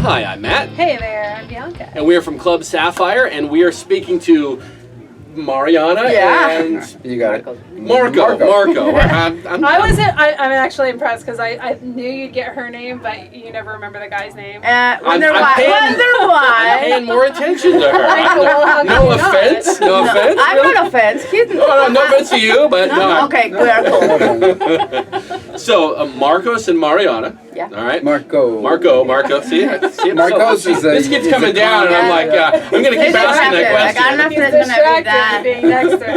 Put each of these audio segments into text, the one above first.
Hi, I'm Matt. Hey there, I'm Bianca. And we are from Club Sapphire, and we are speaking to Mariana and... You got it. Marco. I'm actually impressed because I knew you'd get her name, but you never remember the guy's name. Wonder why. I'm paying more attention to her. No offense. I'm not offense. No offense to you, but no. Okay, we are cool. So, Marcos and Mariana. Yeah. All right. Marco. See Marcos is this keeps coming down, and I'm like, I'm going to keep asking that question. I'm not going to be that. Being next to her.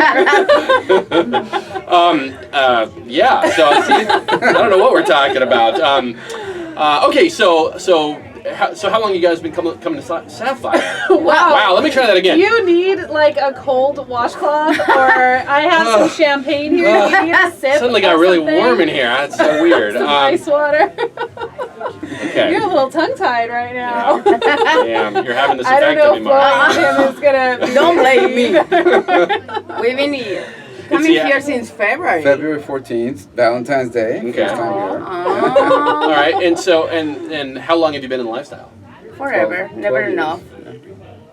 Yeah. So see, I don't know what we're talking about. Okay. So how long you guys been coming to Sapphire? Wow. Let me try that again. Do you need like a cold washcloth, or I have some champagne here? Do you need a sip? Suddenly got really warm in here. That's so weird. Some ice water. Okay. You're a little tongue-tied right now. Yeah. You're having this I effect don't on me, know Mark. if is gonna. Don't blame me. We've been here. Coming here since February. February 14th, Valentine's Day. Okay. First time here. All right. And so and how long have you been in the lifestyle? Forever. 12 Never years. enough.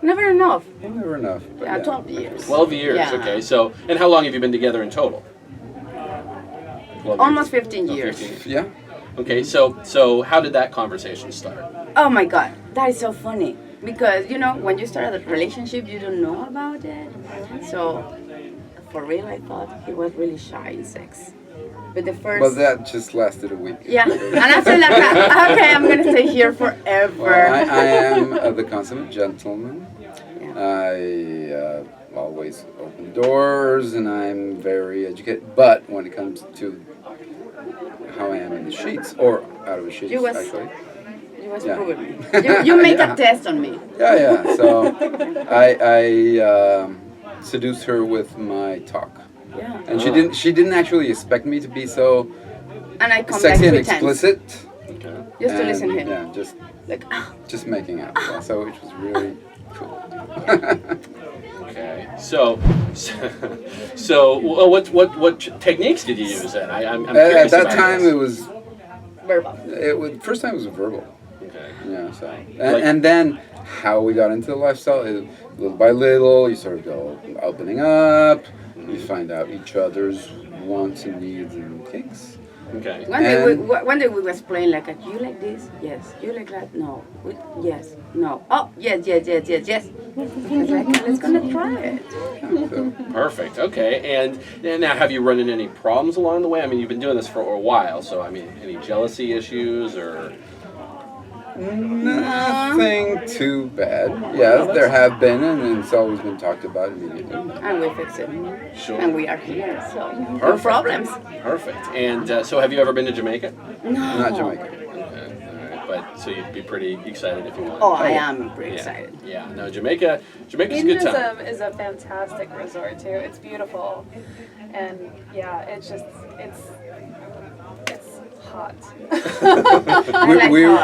Never enough. Never enough. But Yeah, 12 years. 12 years. Yeah. Okay. So and how long have you been together in total? 12 Almost years. 15 years. 15. Yeah. Okay. So how did that conversation start? Oh my God, that is so funny. Because, when you start a relationship, you don't know about it. So, for real, I thought he was really shy in sex. But the first... But that just lasted a week. Yeah. And I feel like, okay, I'm going to stay here forever. Well, I am the consummate gentleman. Yeah. I always open doors, and I'm very educated. But when it comes to how I am in the sheets, or out of the sheets, actually. You was Yeah. proving me. You make a test on me. Yeah. So I seduced her with my talk. Yeah. And she didn't actually expect me to be so And I come sexy like and 3 times. explicit. Okay. Just to listen to him. Yeah, Like, just making out. Yeah, so which was really cool. Okay. So what techniques did you use then? I'm At curious that about time, this. it was verbal. first time it was verbal. Okay. Yeah. So and then how we got into the lifestyle is little by little. You sort of go opening up. You find out each other's wants and needs and kinks. Okay. One day we was playing like, you like this? Yes. You like that? No. Yes. No. Oh, yes. It's like, let's gonna try it. Yeah, so. Perfect. Okay. And now, have you run into any problems along the way? I mean, you've been doing this for a while, so I mean, any jealousy issues or? Nothing too bad. Yes, there have been, and it's always been talked about immediately. And we fix it. Sure. And we are here, so no Perfect. problems. Perfect. And so, have you ever been to Jamaica? No. Not Jamaica. Okay. All right. But so you'd be pretty excited if you wanted. Oh, I am pretty excited. Yeah. No, Jamaica's a good time. Hedonism is a fantastic resort too. It's beautiful, and yeah, it's hot.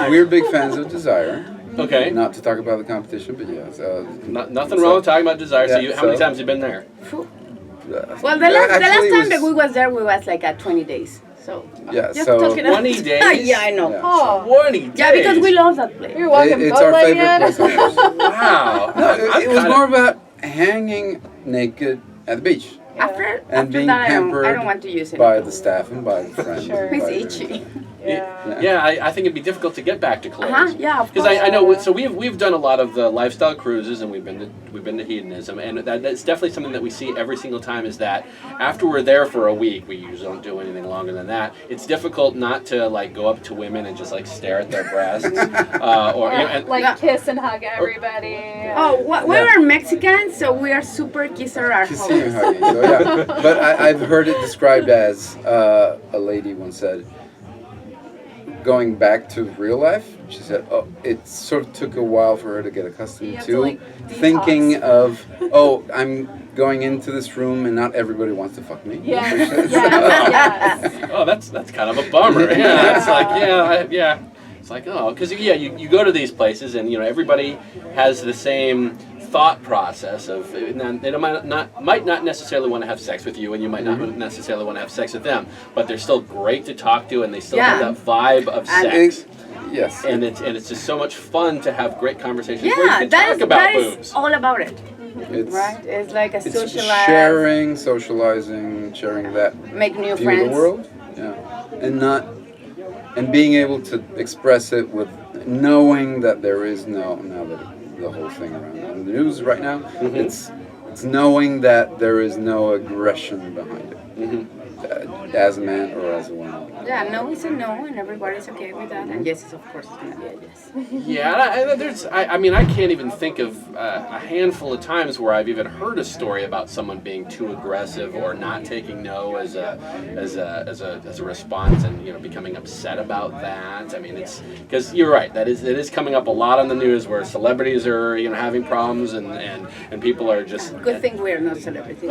We're big fans of Desire. Okay. Not to talk about the competition, but yes. Nothing wrong with talking about Desire. So, Yeah, how many times have you been there? Well, the last time that we was there, we was like at 20 days. So Yeah, just so- talking 20 days? Yeah, I know. Yeah. Oh, 20 days. Yeah, because we love that place. you're welcome. It's Boat our lady favorite Ed. place on earth. Wow. No, it was more about hanging naked at the beach After being that, pampered I don't want to use it. by the staff and by the friends. Sure. and It's by itchy. Yeah, I think it'd be difficult to get back to clothes. Yeah, of Because course. I know, so we've done a lot of the lifestyle cruises, and we've been to hedonism, and that's definitely something that we see every single time. Is that after we're there for a week, we usually don't do anything longer than that. It's difficult not to like go up to women and just like stare at their breasts, or Kiss and hug everybody. Oh, we are Mexicans, so we are super kisser our kissing and homies. hugging. So, yeah. But I've heard it described as a lady once said, going back to real life, she said, "Oh, it sort of took a while for her to get accustomed to thinking of, I'm going into this room and not everybody wants to fuck me." Yes. Oh, that's kind of a bummer. Yeah, it's like It's like because you go to these places and everybody has the same thought process of they might not necessarily want to have sex with you, and you might not necessarily want to have sex with them, but they're still great to talk to, and they still have that vibe of sex. Yes. And it's just so much fun to have great conversations where you Yeah, can that talk is about that boobs. is all about it, It's, right? It's like a it's socialize, sharing, socializing, sharing that make new view friends. of the world. Yeah. And being able to express it with knowing that there is now that the whole thing around on the news right now, it's knowing that there is no aggression behind it, as a man or as a woman. Yeah, no is a no, and everybody's okay with that. And yes, is of course, it's gonna be a yes. Yeah, I mean, I can't even think of a handful of times where I've even heard a story about someone being too aggressive or not taking no as a response, and becoming upset about that. I mean, it's because you're right. It is coming up a lot on the news where celebrities are having problems and people are just. Good thing we're not celebrities.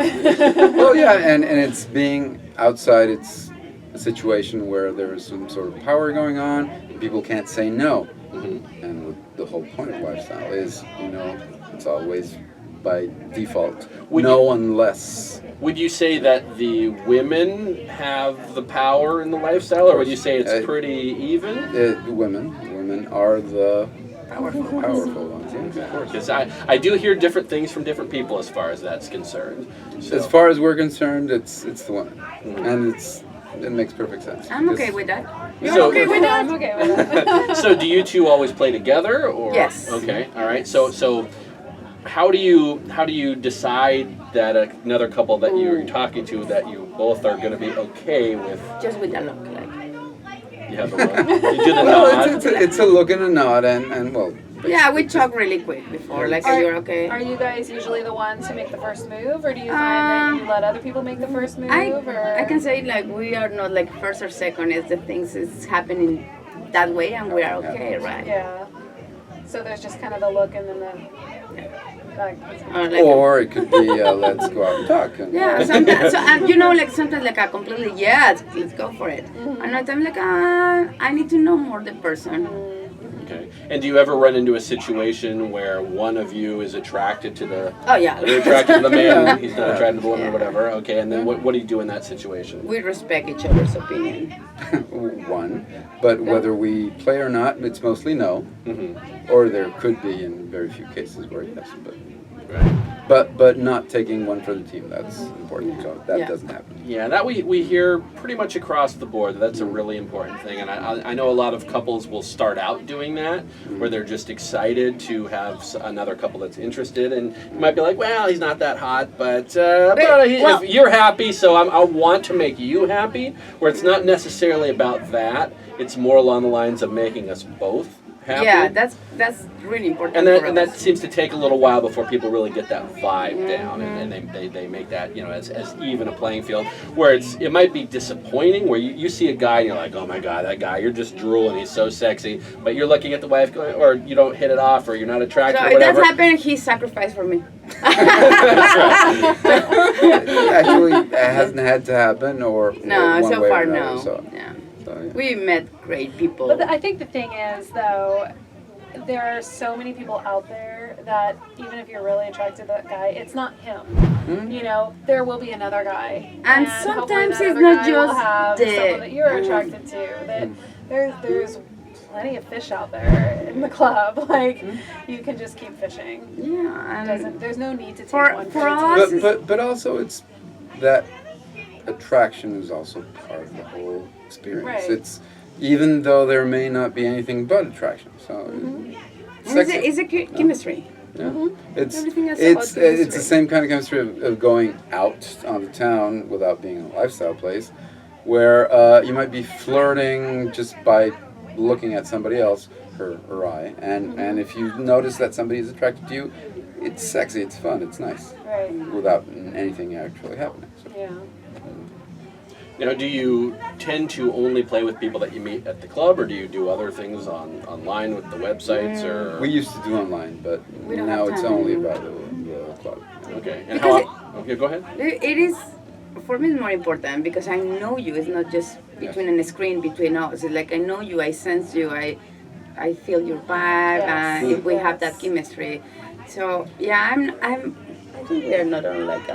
Well, yeah, and it's being outside. It's a situation where there's some sort of power going on, and people can't say no. And the whole point of lifestyle is, it's always by default. Unless. Would you say that the women have the power in the lifestyle, or would you say it's pretty even? Women are the powerful ones. Yes, of course. Because I do hear different things from different people as far as that's concerned. So. As far as we're concerned, it's the women, and it makes perfect sense. I'm okay with that. You're So- okay with that? I'm okay with that. So do you two always play together, or Yes. Okay, all right. So how do you decide that another couple that you're talking to that you both are going to be okay with? Just with the look, like. You have a look. You do the Well, nod. it's a look and a nod, and well. Yeah, we talk really quick before, like, you're okay. Are you guys usually the ones who make the first move, or do you find that you let other people make the first move? I can say, like, we are not like first or second. It's the things is happening that way, and we are okay, right? Yeah. So there's just kind of the look and then the. Like, Or it could be let's go out and talk. And, yeah, sometimes, like sometimes like a completely yes, let's go for it. Another time like I need to know more the person. Okay. And do you ever run into a situation where one of you is attracted to the? Oh yeah. You're attracted to the man. He's not attracted to the woman, Yeah. or whatever. Okay. And then what do you do in that situation? We respect each other's opinion. one, but whether we play or not, it's mostly no. Or there could be in very few cases where yes, but not taking one for the team. That's important. So that doesn't happen. Yeah, that we hear pretty much across the board. That's a really important thing, and I know a lot of couples will start out doing that, where they're just excited to have another couple that's interested, and you might be like, well, he's not that hot, but if you're happy, so I want to make you happy. Where it's not necessarily about that; it's more along the lines of making us both happy. Yeah, that's really important. And that seems to take a little while before people really get that vibe down, and they make that as even a playing field. Where it might be disappointing, where you see a guy and you're like, oh my god, that guy, you're just drooling, he's so sexy, but you're looking at the wife going, or you don't hit it off, or you're not attracted, so or if whatever. that's happened, he sacrificed for me. Actually, it hasn't had to happen, or No, one so way or far another, no. So, Yeah. so, yeah. We met great people. But I think the thing is, though, there are so many people out there that even if you're really attracted to that guy, it's not him. There will be another guy, And hopefully sometimes that it's other not guy will just have the- someone that you're attracted to. That there's plenty of fish out there in the club. Like you can just keep fishing. Yeah, and There's no need to take For- one for the us- team. But also it's that attraction is also part of the whole experience. Right. It's even though there may not be anything but attraction. So and sexy. it's a chemistry. Yeah. It's Everything is about it's chemistry. the same kind of chemistry of going out on the town without being in a lifestyle place, where you might be flirting just by looking at somebody else, her or I, and if you notice that somebody is attracted to you, it's sexy, it's fun, it's nice, Right. without anything actually happening. So. Yeah. Now, do you tend to only play with people that you meet at the club, or do you do other things online with the websites? Or We used to do online, but We don't now have it's time only anymore. about the club. Okay, and Because okay, go ahead. It is, for me, it's more important because I know you. It's not just between a screen between us. It's like I know you, I sense you, I feel your vibe, Yes. and if we have that Yes. chemistry. So yeah, I think we are not on like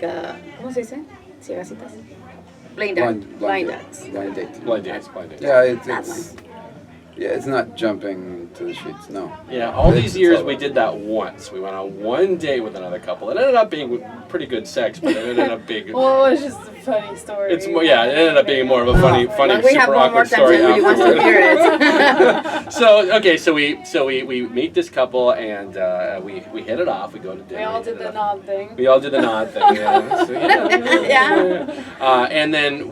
a ¿cómo se dice? Ciegasitas. Blind dates. Blind date. Blind dates. Yeah, it's That Yeah, it's not jumping to the sheets. No. Yeah, all It's- these it's years all we right. did that once. We went on one date with another couple. It ended up being pretty good sex, but it ended up being. Well, it was just a funny story. It's more, yeah. It ended up being more of a funny, When we have super one more awkward time, story. somebody wants to hear it. So we meet this couple and we hit it off. We go to dinner. We all hit did it the off. nod thing. We all did the nod thing. Yeah. So, Yeah. And then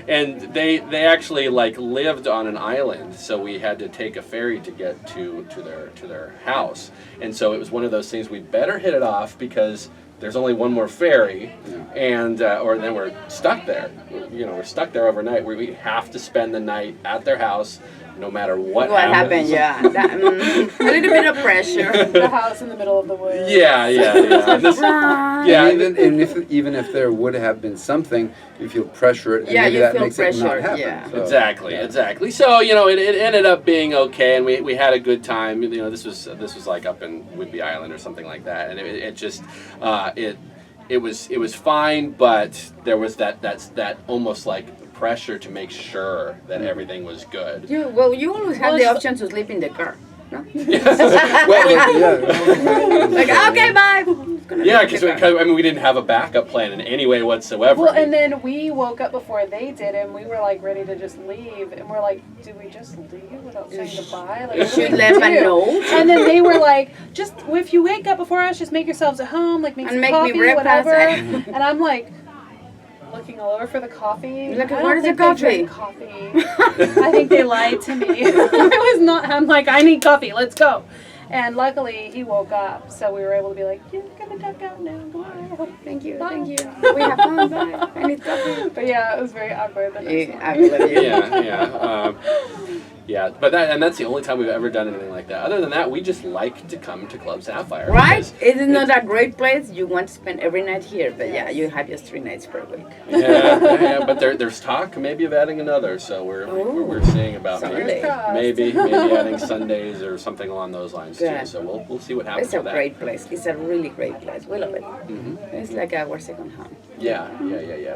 and they actually like lived on an island, so we had to take a ferry to get to their house. And so it was one of those things. We better hit it off because there's only one more ferry, and or then we're stuck there. We're stuck there overnight. We have to spend the night at their house, no matter what happened? happens. Yeah, that, a little bit of pressure. The house in the middle of the woods. Yeah. And this- Right. yeah, And even if there would have been something, you feel pressure, and Yeah, maybe you that feel makes it not pressure, happen. yeah. So, Exactly, yeah. exactly. So it ended up being okay, and we had a good time. This was like up in Whidbey Island or something like that, and it just it was fine, but there was that almost like pressure to make sure that everything was good. You always have Well, the it's- option to sleep in the car. No? Well, yeah. Like, okay, bye. Yeah, because we didn't have a backup plan in any way whatsoever. Well, and then we woke up before they did, and we were like ready to just leave, and we're like, "Did we just leave without saying goodbye?" Like, You what did should we leave a do? note. And then they were like, "Just if you wake up before us, just make yourselves at home, like make And some make me coffee, breakfast." whatever." And I'm like, looking all over for the coffee. Look, I don't where's the think they drink coffee? coffee. I think they lied to me. I was not. I'm like, I need coffee. Let's go. And luckily, he woke up, so we were able to be like, "You're gonna duck out now. Bye." Thank you, Bye. thank you. We have fun, bye. I need coffee. But yeah, it was very awkward. The next I morning. believe you. Yeah, but that's the only time we've ever done anything like that. Other than that, we just like to come to Club Sapphire. Right? because It is not a great place. You want to spend every night here, but yeah, you have just 3 nights per week. Yeah, but there's talk maybe of adding another, so we're seeing about Sunday. maybe adding Sundays or something along those lines too. Good. So we'll see what happens It's a with that. great place. It's a really great place. We love it. It's like our second home. Yeah.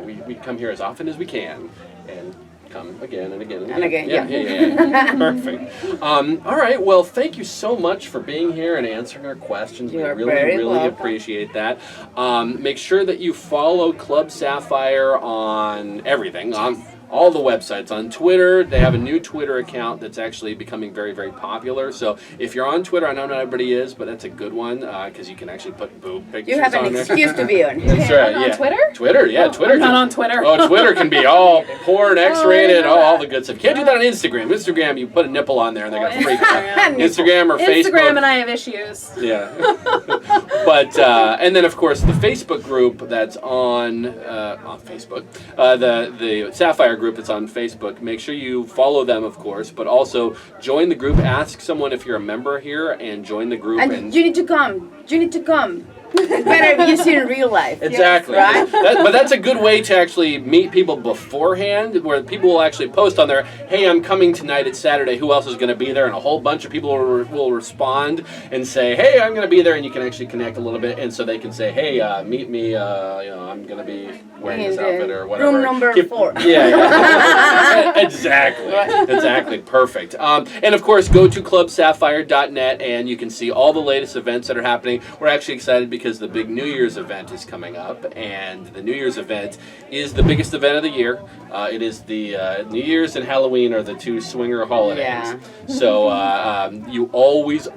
We come here as often as we can, and come again and again And again, Yeah. Perfect. All right. Well, thank you so much for being here and answering our questions. You're we really, very really welcome. appreciate that. Make sure that you follow Club Sapphire on everything. On all the websites. On Twitter, they have a new Twitter account that's actually becoming very, very popular. So if you're on Twitter, I know not everybody is, but that's a good one because you can actually put boob pictures You have on an there. excuse to be on. That's right. On Yeah. Twitter? Twitter, yeah. Twitter. I'm not can- on Twitter. Oh, Twitter can be all porn, X-rated, know all that. the good stuff. You can't do that on Instagram. Instagram, you put a nipple on there and they're gonna freak out. Instagram. Instagram or Facebook. Instagram and I have issues. Yeah. But and then of course the Facebook group that's on Facebook, the Sapphire group that's on Facebook. Make sure you follow them, of course, but also join the group. Ask someone if you're a member here and join the group. And you need to come. You need to come. It's better if you see in real life. Exactly. Right? But that's a good way to actually meet people beforehand, where people will actually post on there, "Hey, I'm coming tonight. It's Saturday. Who else is going to be there?" And a whole bunch of people will respond and say, "Hey, I'm going to be there," and you can actually connect a little bit, and so they can say, "Hey, meet me. I'm going to be wearing this In outfit or whatever." room number 4. Yeah. Exactly. Perfect. And of course, go to clubsapphire.net, and you can see all the latest events that are happening. We're actually excited because the big New Year's event is coming up, and the New Year's event is the biggest event of the year. It is the New Year's and Halloween are the 2 swinger holidays. Yeah. So you always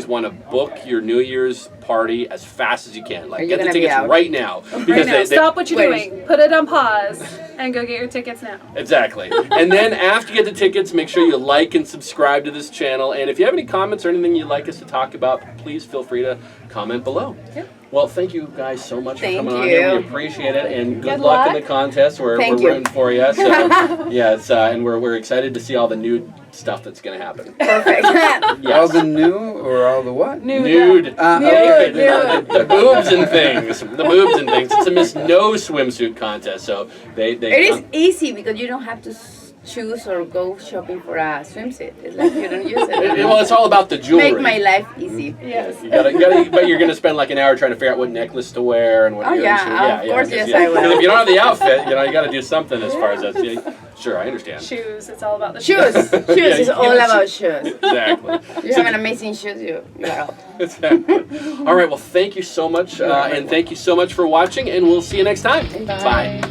want to book your New Year's party as fast as you can. Are Like you get the gonna be tickets out? right now. Right Because now, stop what you're wait. doing. Put it on pause and go get your tickets now. Exactly. And then after you get the tickets, make sure you like and subscribe to this channel. And if you have any comments or anything you'd like us to talk about, please feel free to comment below. Yep. Well, thank you guys so much for Thank coming on here. you. We appreciate it, and good Good luck in luck. the contest. We're Thank you. rooting for you. So yeah, it's and we're excited to see all the nude stuff that's going to happen. Perfect. All Yes. the new or all the what? Nude. Okay. Naked. The boobs and things. The boobs and things. It's a Miss No swimsuit contest, so they It is easy because you don't have to choose or go shopping for a swimsuit. It's like you don't use it. Well, it's all about the jewelry. Make my life easy. Yes. You gotta, but you're gonna spend like an hour trying to figure out what necklace to wear and what. Oh, earrings yeah, to- of course, yes, yeah. I will. 'Cause if you don't have the outfit, you gotta do something as far as that. Yeah, sure, I understand. Shoes. It's all about the Shoes. Shoes Yeah, is you all can't- about shoes. Exactly. You have an amazing shoes. You are out. Exactly. All right. Well, thank you so much, and thank you so much for watching, and we'll see you next time. Bye. Bye.